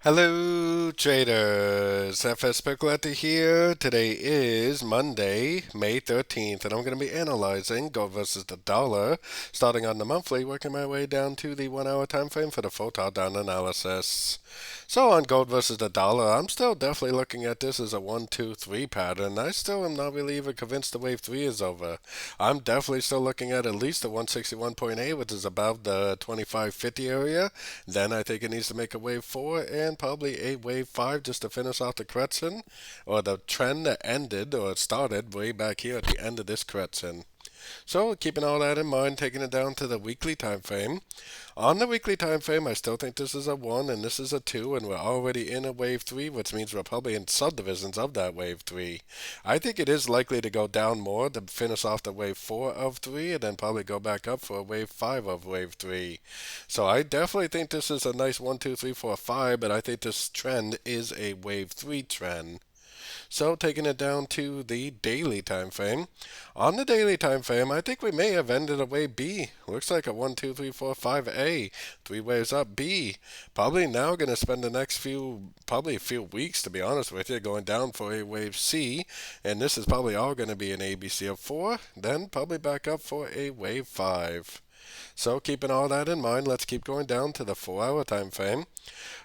Hello traders, FX Pip Collector here. Today is Monday, May 13th, and I'm going to be analyzing gold versus the dollar, starting on the monthly, working my way down to the 1 hour time frame for the full down analysis. So on gold versus the dollar, I'm still definitely looking at this as a 1, 2, 3 pattern. I still am not really even convinced the wave 3 is over. I'm definitely still looking at least the 161.8, which is above the 25.50 area. Then I think it needs to make a wave 4 and probably a wave 5 just to finish off the correction or the trend that ended or started way back here at the end of this correction. So keeping all that in mind, taking it down to the weekly time frame. On the weekly time frame, I still think this is a 1 and this is a 2, and we're already in a wave 3, which means we're probably in subdivisions of that wave 3. I think it is likely to go down more to finish off the wave 4 of 3 and then probably go back up for a wave 5 of wave 3. So I definitely think this is a nice 1, 2, 3, 4, 5, but I think this trend is a wave 3 trend. So taking it down to the daily time frame. On the daily time frame, I think we may have ended a wave B. Looks like a 1, 2, 3, 4, 5 A. 3 waves up B. Probably now going to spend the next probably a few weeks, to be honest with you, going down for a wave C. And this is probably all going to be an ABC of 4. Then probably back up for a wave 5. So keeping all that in mind, let's keep going down to the 4 hour time frame.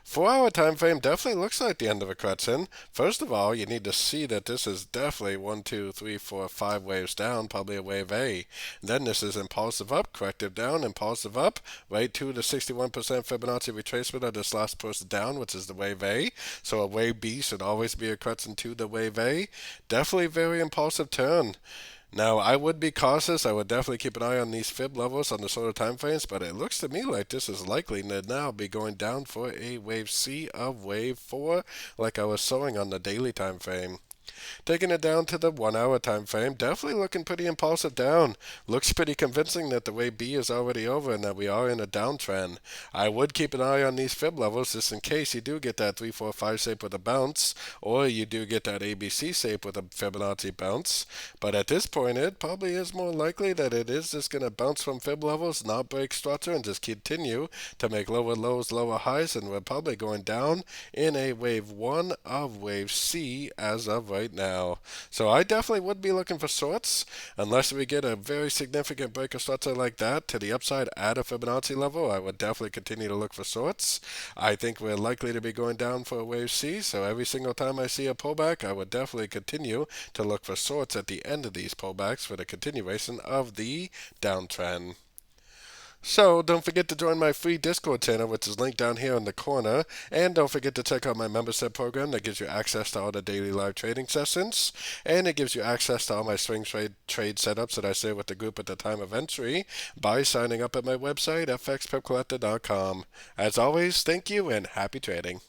4 hour time frame definitely looks like the end of a correction. First of all, you need to see that this is definitely 1, 2, 3, 4, 5 waves down, probably a wave A. Then this is impulsive up, corrective down, impulsive up, right to the 61% Fibonacci retracement of this last push down, which is the wave A. So a wave B should always be a correction to the wave A. Definitely very impulsive turn. Now, I would be cautious. I would definitely keep an eye on these fib levels on the shorter time frames, but it looks to me like this is likely to now be going down for a wave C of wave 4, like I was showing on the daily time frame. Taking it down to the 1 hour time frame, definitely looking pretty impulsive down. Looks pretty convincing that the wave B is already over and that we are in a downtrend. I would keep an eye on these fib levels just in case you do get that 3, 4, 5 shape with a bounce, or you do get that ABC shape with a Fibonacci bounce. But at this point, it probably is more likely that it is just going to bounce from fib levels, not break structure, and just continue to make lower lows, lower highs, and we're probably going down in a wave 1 of wave C as of right now. So I definitely would be looking for shorts unless we get a very significant break of structure like that to the upside at a Fibonacci level. I would definitely continue to look for shorts. I think we're likely to be going down for a wave C, so every single time I see a pullback, I would definitely continue to look for shorts at the end of these pullbacks for the continuation of the downtrend. So don't forget to join my free Discord channel, which is linked down here in the corner. And don't forget to check out my membership program that gives you access to all the daily live trading sessions. And it gives you access to all my swing trade setups that I share with the group at the time of entry by signing up at my website, fxpipcollector.com. As always, thank you and happy trading.